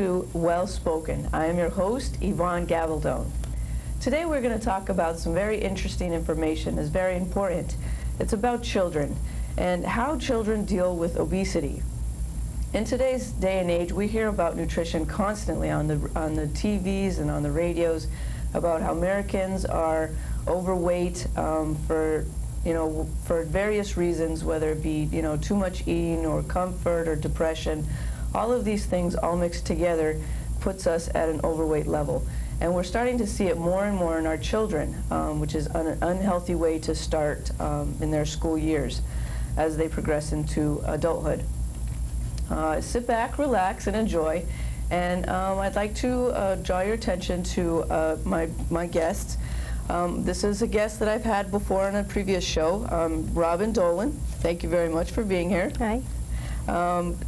to Well Spoken. I am your host, Yvonne Gabaldon. Today we're going to talk about some very interesting information. It's very important. It's about children and how children deal with obesity. In today's day and age, we hear about nutrition constantly on the TVs and on the radios about how Americans are overweight for various reasons, whether it be too much eating or comfort or depression. All of these things all mixed together puts us at an overweight level. And we're starting to see it more and more in our children, which is an unhealthy way to start in their school years as they progress into adulthood. Sit back, relax, and enjoy. And I'd like to draw your attention to my guests. This is a guest that I've had before on a previous show, Robin Dolan. Thank you very much for being here. Hi.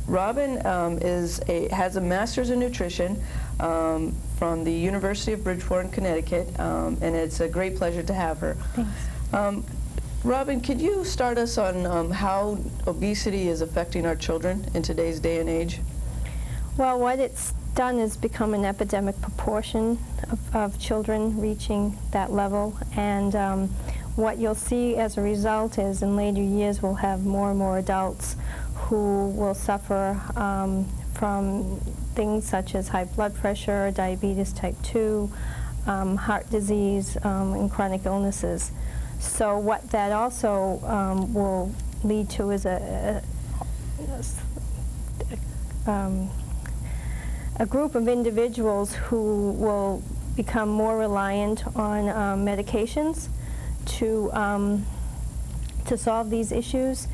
Robin has a master's in nutrition from the University of Bridgeport in Connecticut, and it's a great pleasure to have her. Thanks. Robin, could you start us on how obesity is affecting our children in today's day and age? Well, what it's done is become an epidemic proportion of children reaching that level, and what you'll see as a result is in later years we'll have more and more adults who will suffer from things such as high blood pressure, diabetes type 2, heart disease, and chronic illnesses. So what that also will lead to is a group of individuals who will become more reliant on medications to solve these issues.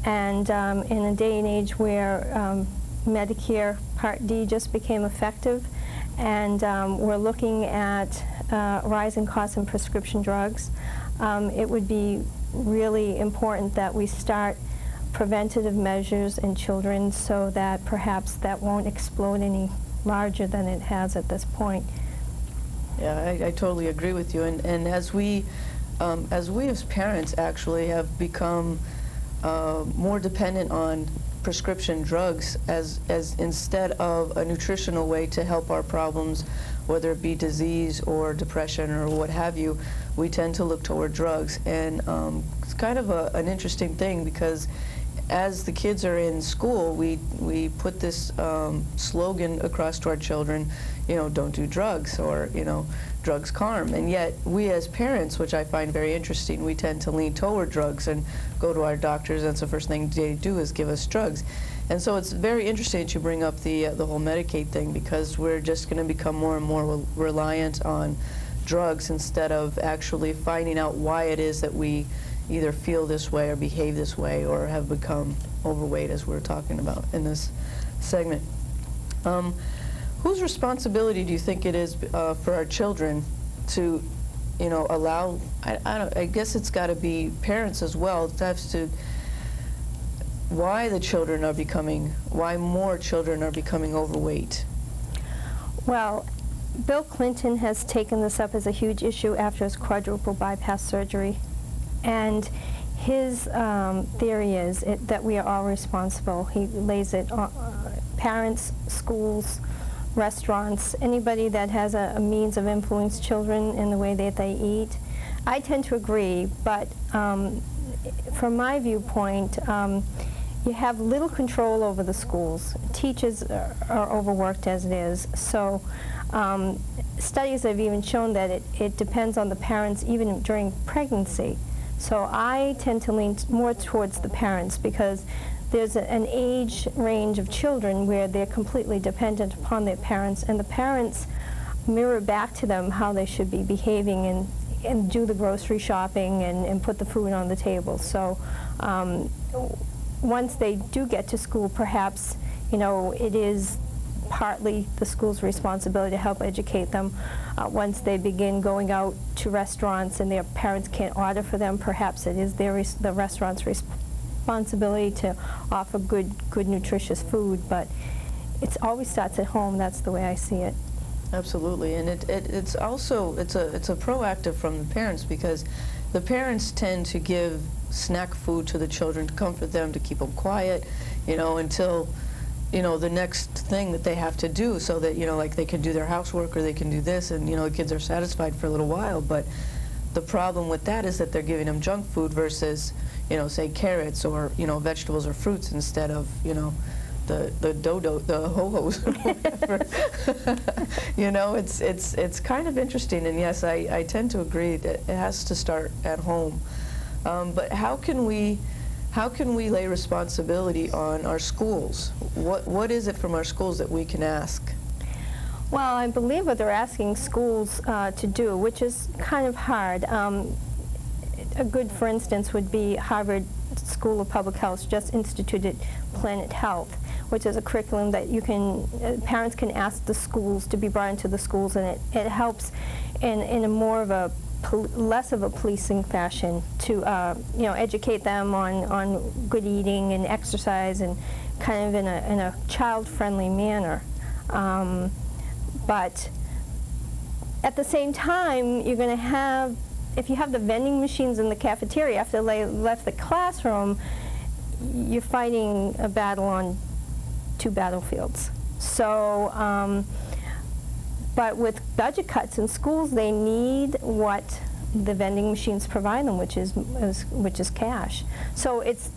And in a day and age where Medicare Part D just became effective, and we're looking at rising costs in prescription drugs, it would be really important that we start preventative measures in children so that perhaps that won't explode any larger than it has at this point. Yeah, I totally agree with you. And as we as parents actually have become more dependent on prescription drugs as instead of a nutritional way to help our problems, whether it be disease or depression or what have you, we tend to look toward drugs. And it's kind of an interesting thing because as the kids are in school, we put this slogan across to our children, don't do drugs, or drugs harm. And yet we as parents, which I find very interesting, we tend to lean toward drugs and go to our doctors, and that's the first thing they do is give us drugs. And so it's very interesting that you bring up the whole Medicaid thing, because we're just going to become more and more reliant on drugs instead of actually finding out why it is that we either feel this way or behave this way or have become overweight, as we're talking about in this segment. Whose responsibility do you think it is for our children to, allow, I guess it's got to be parents as well, why more children are becoming overweight? Well, Bill Clinton has taken this up as a huge issue after his quadruple bypass surgery. And his theory is that we are all responsible. He lays it on parents, schools, restaurants, anybody that has a means of influence children in the way that they eat. I tend to agree, but from my viewpoint, you have little control over the schools. Teachers are overworked as it is. So studies have even shown that it depends on the parents even during pregnancy. So I tend to lean more towards the parents because there's an age range of children where they're completely dependent upon their parents, and the parents mirror back to them how they should be behaving and do the grocery shopping and put the food on the table. So once they do get to school, perhaps, it is partly the school's responsibility to help educate them. Once they begin going out to restaurants and their parents can't order for them, perhaps it is the restaurant's responsibility to offer good nutritious food. But it always starts at home. That's the way I see it. Absolutely, and it's also a proactive from the parents, because the parents tend to give snack food to the children to comfort them, to keep them quiet, until you know, the next thing that they have to do, so that, you know, like they can do their housework or they can do this, and, you know, the kids are satisfied for a little while. But the problem with that is that they're giving them junk food versus, you know, say carrots or, you know, vegetables or fruits instead of, you know, the ho-hos or whatever. You know, it's kind of interesting, and yes, I tend to agree that it has to start at home. But how can we lay responsibility on our schools? What is it from our schools that we can ask? Well, I believe what they're asking schools to do, which is kind of hard. A good, for instance, would be Harvard School of Public Health just instituted Planet Health, which is a curriculum that you can, parents can ask the schools to be brought into the schools, and it helps in a more of a less of a policing fashion to you know, educate them on good eating and exercise, and kind of in a child-friendly manner. But at the same time, you're going to have, if you have the vending machines in the cafeteria after they left the classroom, you're fighting a battle on two battlefields. So, but with budget cuts in schools, they need what the vending machines provide them, which is cash. So it's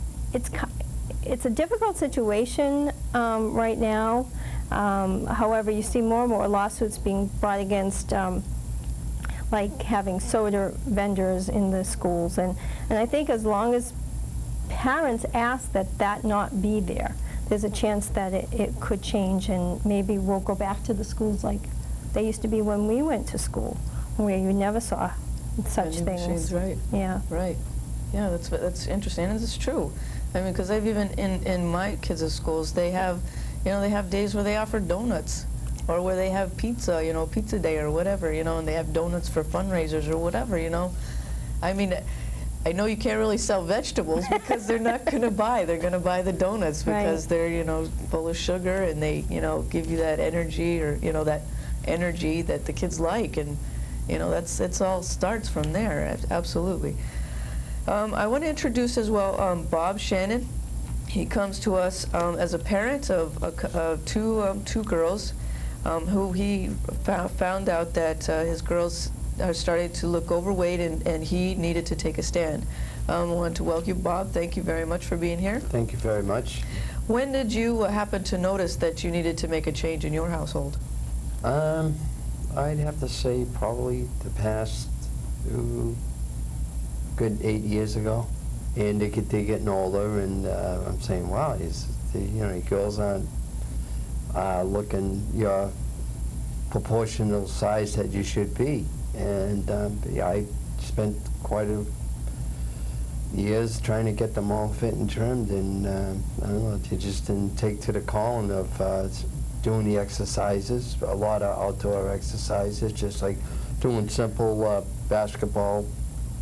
a difficult situation right now. However, you see more and more lawsuits being brought against, like having soda vendors in the schools, and I think as long as parents ask that not be there, there's a chance that it could change, and maybe we'll go back to the schools like they used to be when we went to school, where you never saw such Vending things. machines, right? Yeah. Right. Yeah, that's interesting, and it's true. I mean, because I've even in my kids' schools, they have, you know, they have days where they offer donuts, or where they have pizza, you know, pizza day or whatever, you know, and they have donuts for fundraisers or whatever, you know. I mean, I know you can't really sell vegetables because they're not going to buy. They're going to buy the donuts because they're, you know, full of sugar, and they, you know, give you that energy, or, you know, that energy that the kids like, and, you know, it's all starts from there. Absolutely. I want to introduce as well Bob Shannon. He comes to us as a parent of two girls, who he found out that his girls are starting to look overweight, and he needed to take a stand. I want to welcome you, Bob. Thank you very much for being here. Thank you very much. When did you happen to notice that you needed to make a change in your household? I'd have to say probably the past good 8 years ago, and they're getting older, and I'm saying, wow, you know, your girls aren't looking your proportional size that you should be. And I spent quite a years trying to get them all fit and trimmed, and I don't know, they just didn't take to the calling of doing the exercises, a lot of outdoor exercises, just like doing simple basketball,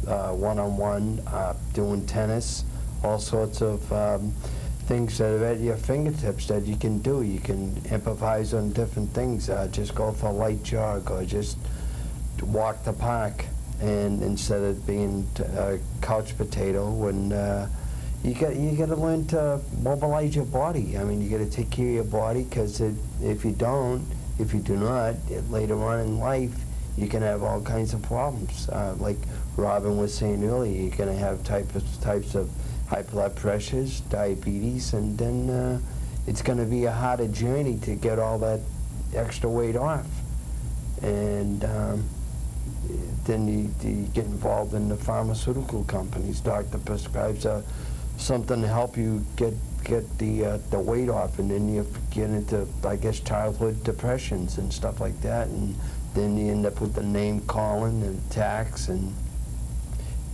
one-on-one, doing tennis, all sorts of things that are at your fingertips that you can do. You can improvise on different things, just go for a light jog, or just walk the park, and instead of being a couch potato, when you got to learn to mobilize your body. I mean, you got to take care of your body, because if you do not, later on in life, you can have all kinds of problems. Like Robin was saying earlier, you're going to have types of high blood pressures, diabetes, and then it's going to be a harder journey to get all that extra weight off. And then you get involved in the pharmaceutical companies. Doctor prescribes something to help you get the weight off, and then you get into, I guess, childhood depressions and stuff like that, and then you end up with the name calling and attacks, and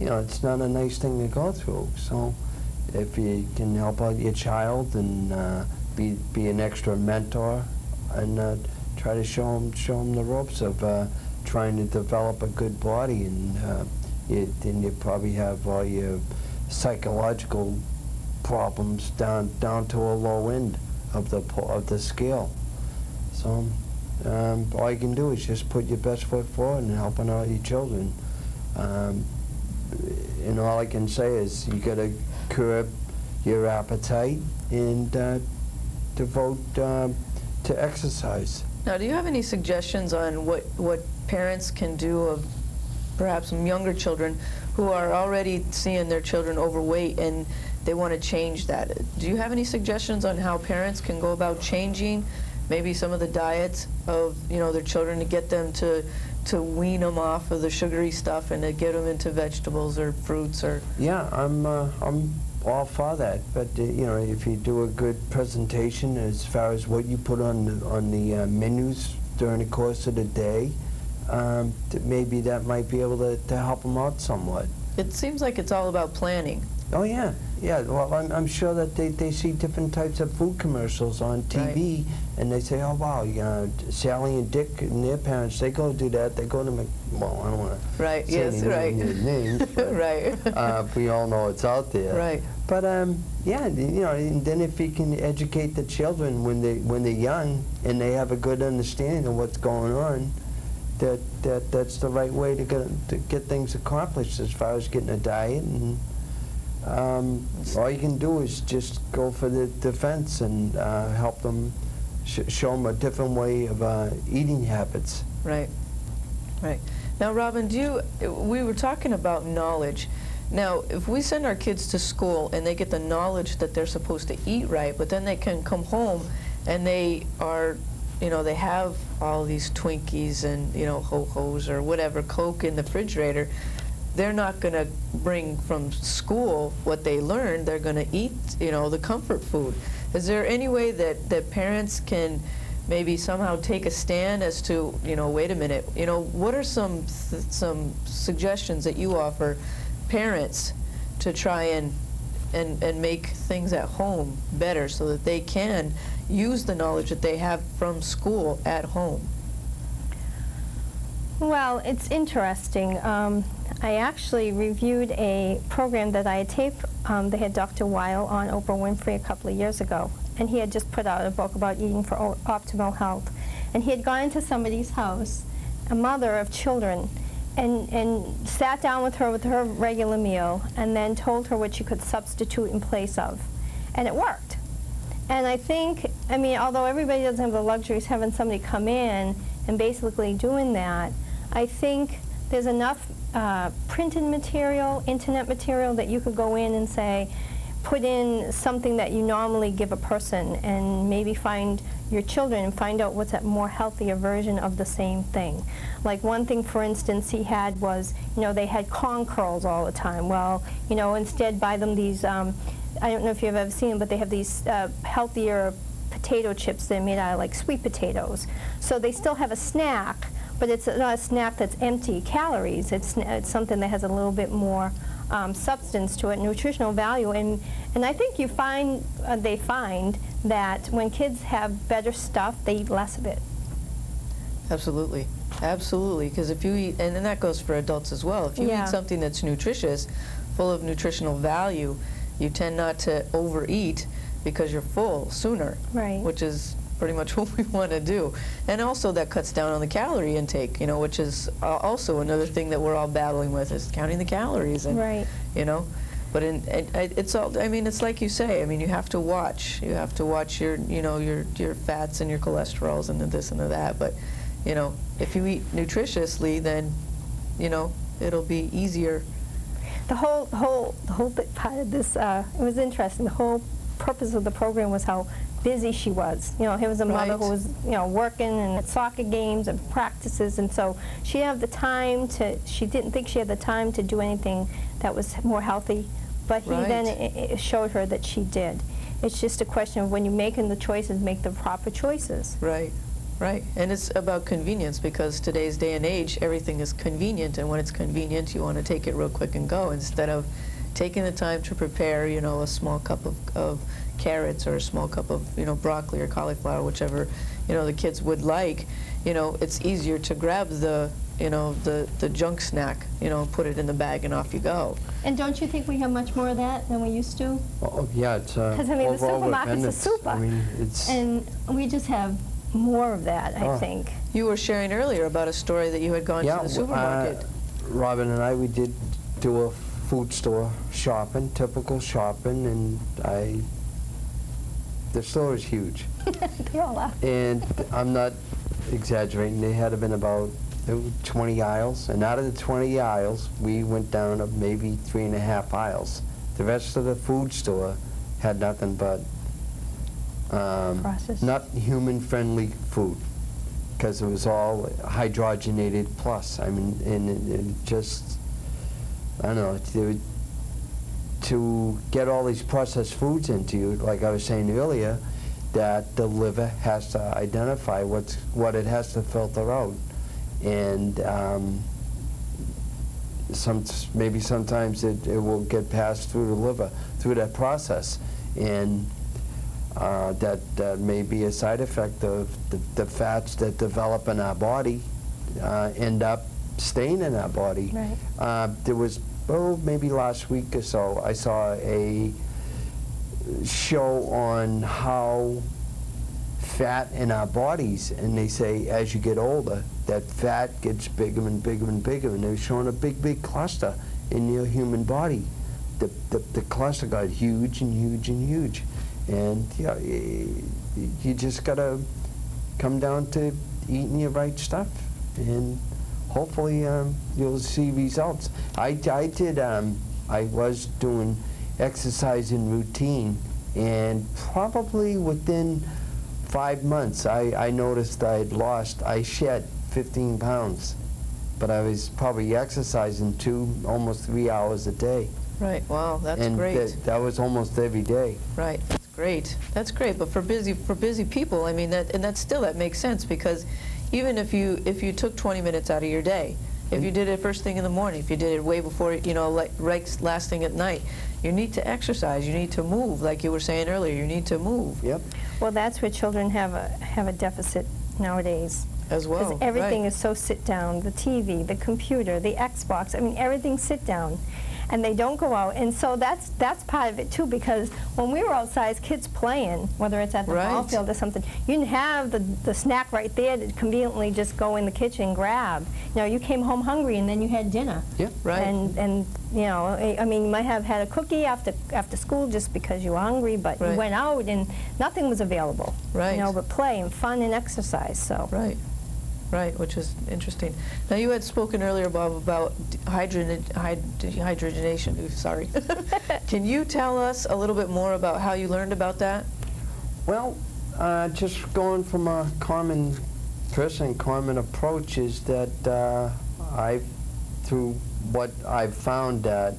you know, it's not a nice thing to go through. So if you can help out your child and be an extra mentor, and try to show them the ropes of trying to develop a good body, and then you probably have all your psychological problems down to a low end of the scale. So all you can do is just put your best foot forward and helping out your children. And all I can say is you got to curb your appetite and devote to exercise. Now, do you have any suggestions on what parents can do of perhaps some younger children who are already seeing their children overweight and they want to change that? Do you have any suggestions on how parents can go about changing maybe some of the diets of their children to get them to wean them off of the sugary stuff and to get them into vegetables or fruits or? Yeah, I'm all for that. But if you do a good presentation as far as what you put on the menus during the course of the day, maybe that might be able to help them out somewhat. It seems like it's all about planning. Oh yeah, yeah. Well, I'm sure that they see different types of food commercials on TV, and they say, oh wow, Sally and Dick and their parents, they go do that. They go to well, I don't want to say any names, but, Right. we all know it's out there. Right. But yeah, and then if you can educate the children when they're young and they have a good understanding of what's going on, that's the right way to get things accomplished as far as getting a diet. And all you can do is just go for the defense and help them, show them a different way of eating habits. Right, right. Now, Robin, we were talking about knowledge. Now, if we send our kids to school and they get the knowledge that they're supposed to eat right, but then they can come home and they are, they have all these Twinkies and, Ho-Hos or whatever, Coke in the refrigerator, they're not going to bring from school what they learned. They're going to eat, the comfort food. Is there any way that parents can maybe somehow take a stand as to, wait a minute, what are some suggestions that you offer parents to try and make things at home better so that they can use the knowledge that they have from school at home? Well, it's interesting. I actually reviewed a program that I had taped. They had Dr. Weil on Oprah Winfrey a couple of years ago, and he had just put out a book about eating for optimal health. And he had gone into somebody's house, a mother of children, and sat down with her regular meal, and then told her what she could substitute in place of. And it worked. And I think, although everybody doesn't have the luxuries having somebody come in and basically doing that, I think there's enough printed material, internet material that you could go in and say, put in something that you normally give a person and maybe find your children and find out what's a more healthier version of the same thing. Like one thing, for instance, he had was, they had corn curls all the time. Well, instead buy them these, I don't know if you've ever seen them, but they have these healthier potato chips that are made out of like sweet potatoes. So they still have a snack, but it's not a snack that's empty calories. It's something that has a little bit more substance to it, nutritional value, and I think they find that when kids have better stuff, they eat less of it. Absolutely, absolutely. Because if you eat, and then that goes for adults as well. If you eat something that's nutritious, full of nutritional value, you tend not to overeat because you're full sooner. Right. Which is pretty much what we want to do. And also that cuts down on the calorie intake, which is also another thing that we're all battling with, is counting the calories. And, but it's all, it's like you say, you have to watch. You have to watch your, your fats and your cholesterols and the this and the that. But, if you eat nutritiously, then, it'll be easier. The whole big part of this, it was interesting. The whole purpose of the program was how busy she was. Here was a mother who was, working and at soccer games and practices, and so she didn't have the time she didn't think she had the time to do anything that was more healthy, but he then it showed her that she did. It's just a question of when you're making the choices, make the proper choices. Right, right. And it's about convenience, because today's day and age, everything is convenient, and when it's convenient, you want to take it real quick and go, instead of taking the time to prepare, a small cup of carrots or a small cup of, broccoli or cauliflower, whichever, the kids would like. It's easier to grab the junk snack, put it in the bag and off you go. And don't you think we have much more of that than we used to? Oh, yeah, it's because the supermarkets are super, and we just have more of that, I think. You were sharing earlier about a story that you had gone to the supermarket. Robin and I, we did do a food store shopping, typical shopping, and I the store is huge. They all are. And I'm not exaggerating, there had been about 20 aisles, and out of the 20 aisles, we went down to maybe 3.5 aisles. The rest of the food store had nothing but Processed. not human-friendly food, because it was all hydrogenated plus. I mean, and it just, I don't know, to get all these processed foods into you, like I was saying earlier, that the liver has to identify what it has to filter out. And maybe sometimes it will get passed through the liver, through that process. And that may be a side effect of the fats that develop in our body end up staying in our body. Right. There was, maybe last week or so, I saw a show on how fat in our bodies, and they say as you get older, that fat gets bigger and bigger and bigger, and they're showing a big cluster in your human body. The cluster got huge and huge and huge, and you just gotta come down to eating your right stuff, and hopefully you'll see results. I was doing exercise in routine, and probably within 5 months I noticed I shed 15 pounds, but I was probably exercising almost 3 hours a day. Right, wow, that's great. And that was almost every day. Right, that's great. That's great, but for busy people, I mean, that makes sense, because even if you took 20 minutes out of your day, if you did it first thing in the morning, if you did it way before, like last thing at night, you need to exercise, you need to move, like you were saying earlier, you need to move. Yep. Well, that's where children have a deficit nowadays. As well, Because everything right. is so sit down, the TV, the computer, the Xbox, I mean, everything's sit down. And they don't go out, and so that's part of it too, because when we were outside, kids playing, whether it's at the ball Right. field or something, you didn't have the snack right there to conveniently just go in the kitchen and grab. You came home hungry, and then you had dinner. Yeah. Right. And I mean, you might have had a cookie after school just because you were hungry, but Right. you went out and nothing was available. Right. But play and fun and exercise. So. Right. Right, which is interesting. Now, you had spoken earlier, Bob, about hydrogenation. Ooh, sorry. Can you tell us a little bit more about how you learned about that? Well, just going from a common approach is that through what I've found, that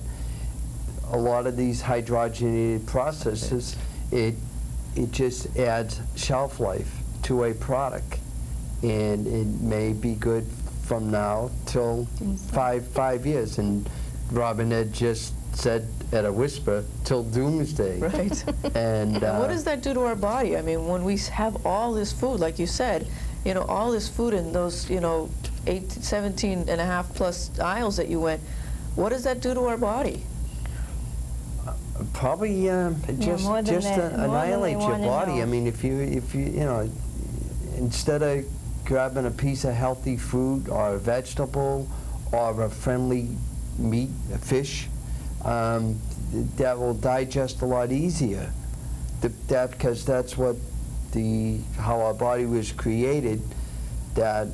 a lot of these hydrogenated processes, it just adds shelf life to a product. And it may be good from now till 5 years. And Robin had just said at a whisper, till doomsday. Right. And what does that do to our body? I mean, when we have all this food, like you said, all this food in those, 17 and a half plus aisles that you went, what does that do to our body? Probably just more than annihilate they your wanna body. know. I mean, if you instead of grabbing a piece of healthy fruit or a vegetable or a friendly meat, a fish, that will digest a lot easier. Because that's what how our body was created. That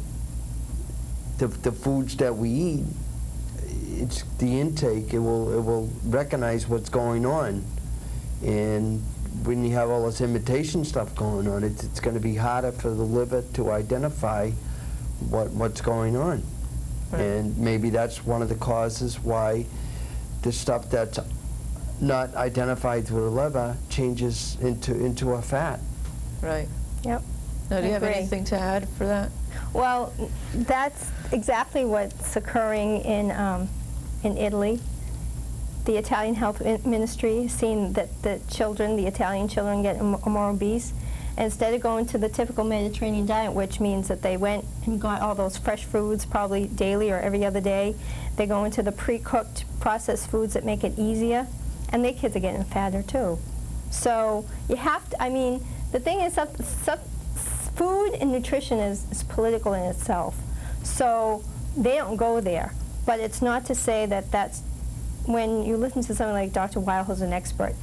the foods that we eat, it's the intake. It will recognize what's going on, and when you have all this imitation stuff going on, it's going to be harder for the liver to identify what's going on. Right. And maybe that's one of the causes why the stuff that's not identified through the liver changes into a fat. Right. Yep. Now, do you have Agree. anything to add for that? Well, that's exactly what's occurring in Italy. The Italian Health Ministry has seen that the Italian children get more obese. And instead of going to the typical Mediterranean diet, which means that they went and got all those fresh foods probably daily or every other day, they go into the pre-cooked processed foods that make it easier, and their kids are getting fatter too. So you have to, I mean, the thing is, food and nutrition is political in itself. So they don't go there. But it's not to say that that's, when you listen to someone like Dr. Weil, who's an expert,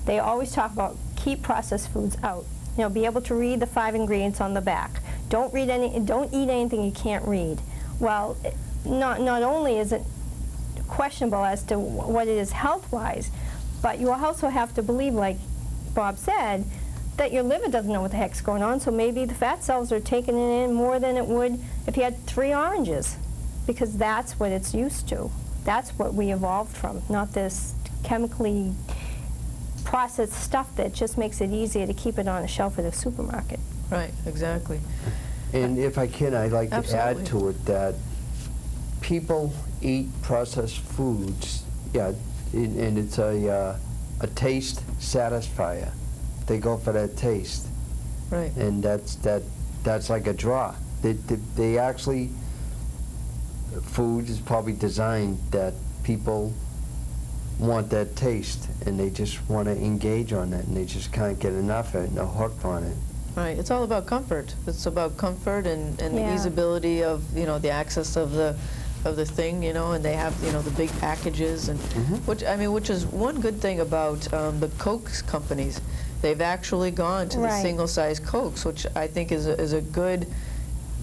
they always talk about keep processed foods out. You know, be able to read the 5 ingredients on the back. Don't eat anything you can't read. Well, not only is it questionable as to what it is health-wise, but you also have to believe, like Bob said, that your liver doesn't know what the heck's going on, so maybe the fat cells are taking it in more than it would if you had 3 oranges, because that's what it's used to. That's what we evolved from, not this chemically processed stuff that just makes it easier to keep it on a shelf at a supermarket. Right, exactly. And if I can, I'd like to Absolutely. add to it that people eat processed foods, yeah, and it's a taste satisfier. They go for that taste, Right. and that's like a draw. They actually, food is probably designed that people want that taste, and they just want to engage on it, and they just can't get enough of it, and they're hooked on it. Right. It's all about comfort. It's about comfort and the Yeah. easeability of, you know, the access of the thing, you know, and they have, you know, the big packages, and which is one good thing about the Coke companies. They've actually gone to the Right. single-size Cokes, which I think is a good,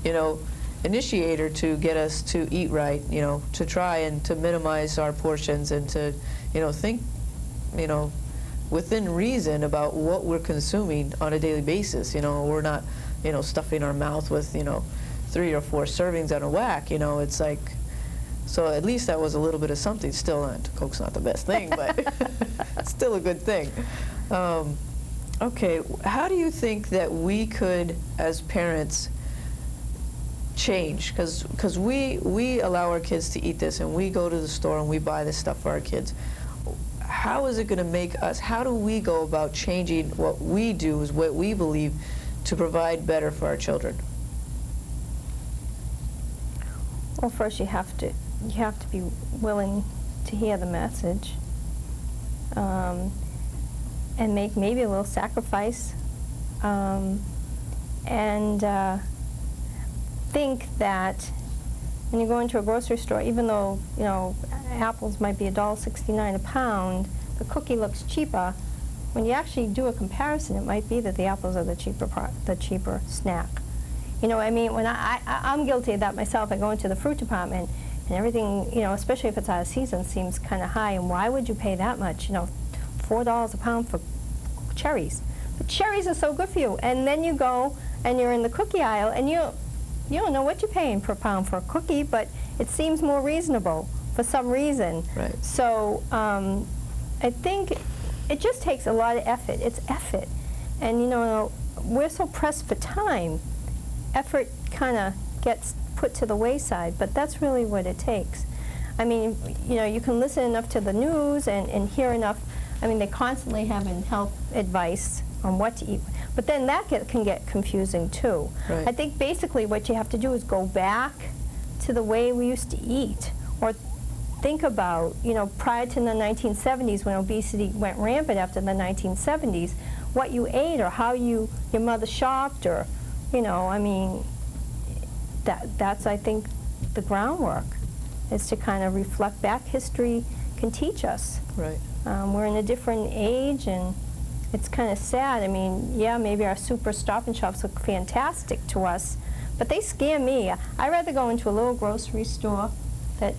you know, initiator to get us to eat right, you know, to try and to minimize our portions and to, you know, think, you know, within reason about what we're consuming on a daily basis. You know, we're not, you know, stuffing our mouth with, you know, 3 or 4 servings on a whack. You know, it's like, so at least that was a little bit of something. Still not, Coke's not the best thing, but it's still a good thing. Okay, how do you think that we could, as parents, change? Because we allow our kids to eat this, and we go to the store and we buy this stuff for our kids. How is it going to make us, how do we go about changing what we do, is what we believe, to provide better for our children? Well, first you have to be willing to hear the message, and make maybe a little sacrifice, and think that when you go into a grocery store, even though, you know, apples might be $1.69 a pound, the cookie looks cheaper. When you actually do a comparison, it might be that the apples are the cheaper snack. You know, I mean, when I'm guilty of that myself. I go into the fruit department, and everything, you know, especially if it's out of season, seems kind of high. And why would you pay that much? You know, $4 a pound for cherries. But cherries are so good for you. And then you go and you're in the cookie aisle, and you don't know what you're paying per pound for a cookie, but it seems more reasonable for some reason. Right. So I think it just takes a lot of effort. It's effort. And, you know, we're so pressed for time. Effort kind of gets put to the wayside, but that's really what it takes. I mean, you know, you can listen enough to the news and hear enough. I mean, they constantly have health advice on what to eat. But then that can get confusing too. Right. I think basically what you have to do is go back to the way we used to eat, or think about, you know, prior to the 1970s, when obesity went rampant after the 1970s, what you ate or how your mother shopped, or, you know, I mean, that's, I think, the groundwork, is to kind of reflect back. History can teach us. Right. We're in a different age, and it's kind of sad. I mean, yeah, maybe our super Stop and Shops look fantastic to us, but they scare me. I'd rather go into a little grocery store that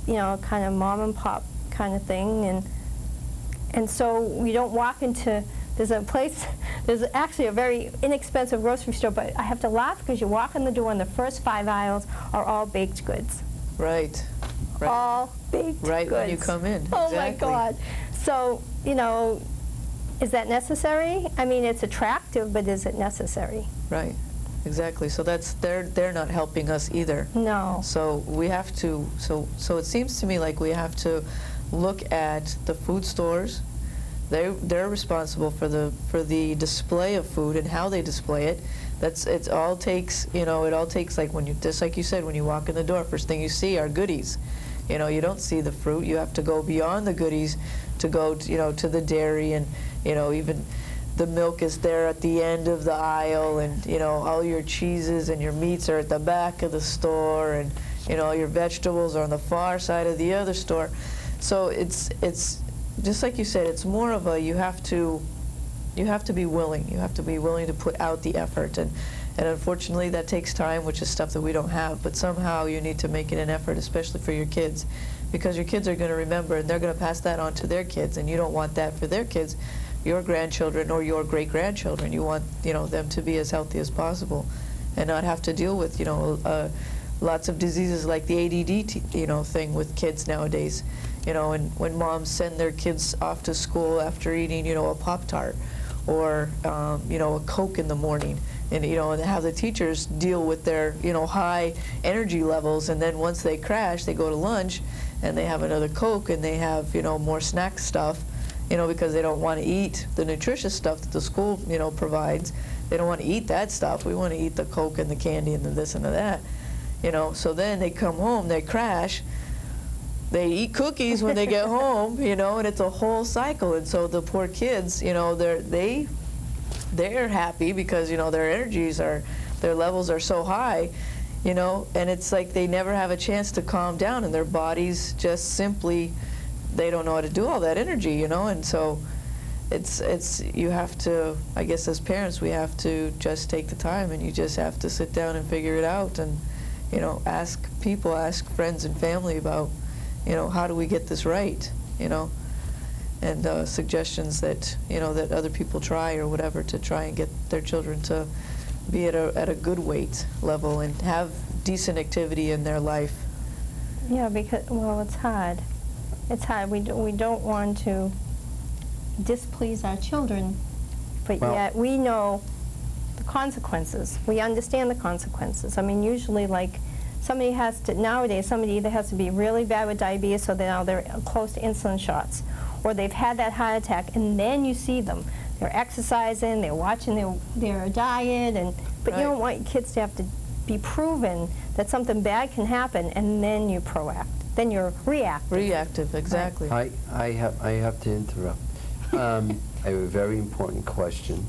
you know, kind of mom and pop kind of thing, and so we don't walk into, there's actually a very inexpensive grocery store, but I have to laugh because you walk in the door and the first 5 aisles are all baked goods. Right. Right. All baked Right goods. when you come in. Oh my Exactly. God. So, you know, is that necessary? I mean, it's attractive, but is it necessary? Right. Exactly. So they're not helping us either. No. So we have to, so it seems to me like we have to look at the food stores. They're responsible for the display of food and how they display it. It all takes, you know, it all takes, like when you, just like you said, when you walk in the door, first thing you see are goodies. You know, you don't see the fruit. You have to go beyond the goodies to go to, you know, to the dairy, and, you know, even the milk is there at the end of the aisle, and, you know, all your cheeses and your meats are at the back of the store, and, you know, all your vegetables are on the far side of the other store. So it's just like you said, it's more of a, you have to You have to be willing. You have to be willing to put out the effort, and unfortunately that takes time, which is stuff that we don't have. But somehow you need to make it an effort, especially for your kids, because your kids are going to remember, and they're going to pass that on to their kids, and you don't want that for their kids, your grandchildren or your great-grandchildren. You want, you know, them to be as healthy as possible, and not have to deal with, you know, lots of diseases like the ADD, you know, thing with kids nowadays. You know, and when moms send their kids off to school after eating, you know, a Pop-Tart or, you know, a Coke in the morning, and, you know, and have the teachers deal with their, you know, high energy levels, and then once they crash, they go to lunch and they have another Coke and they have, you know, more snack stuff, you know, because they don't want to eat the nutritious stuff that the school, you know, provides. They don't want to eat that stuff. We want to eat the Coke and the candy and the this and the that, you know. So then they come home, they crash, they eat cookies when they get home, you know, and it's a whole cycle. And so the poor kids, you know, they're happy because, you know, their their levels are so high, you know, and it's like they never have a chance to calm down, and their bodies just simply, they don't know how to do all that energy, you know. And so it's you have to, I guess as parents, we have to just take the time, and you just have to sit down and figure it out, and, you know, ask people, ask friends and family about, you know, how do we get this right, you know, and suggestions that, you know, that other people try or whatever to try and get their children to be at a good weight level and have decent activity in their life. Yeah, because, well, it's hard. It's hard. We don't want to displease our children, but Well, yet we know the consequences. We understand the consequences. I mean, usually, like, somebody has to, nowadays, somebody either has to be really bad with diabetes, so now they're close to insulin shots, or they've had that heart attack, and then you see them. They're exercising, they're watching their diet, but you don't want your kids to have to be proven that something bad can happen, and then you then you're reactive. Reactive, exactly. I have to interrupt. I have a very important question,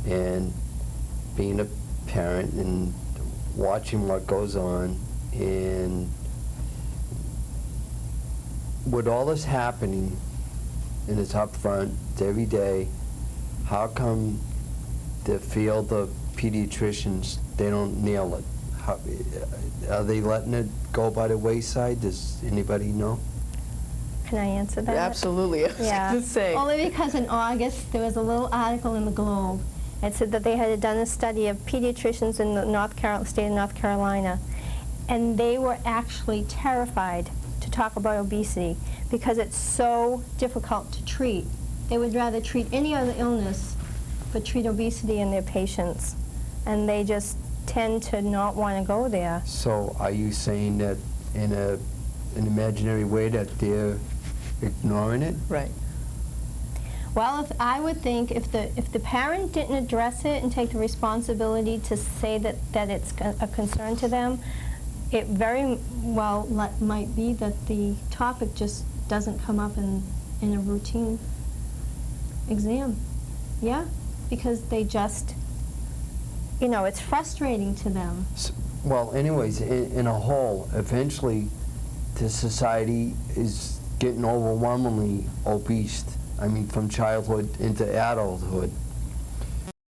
and being a parent and watching what goes on, and with all this happening, and it's up front every day, how come the field of pediatricians, they don't nail it? How, are they letting it go by the wayside? Does anybody know? Can I answer that? Absolutely. I was going to say. Only because in August there was a little article in the Globe. It said that they had done a study of pediatricians in the state of North Carolina, and they were actually terrified to talk about obesity because it's so difficult to treat. They would rather treat any other illness but treat obesity in their patients, and they just tend to not want to go there. So are you saying that in an imaginary way that they're ignoring it? Right. Well, I would think if the parent didn't address it and take the responsibility to say that it's a concern to them, it very well might be that the topic just doesn't come up in a routine exam. Yeah, because they just, you know, it's frustrating to them. Well, anyways, in a whole, eventually the society is getting overwhelmingly obese. I mean, from childhood into adulthood.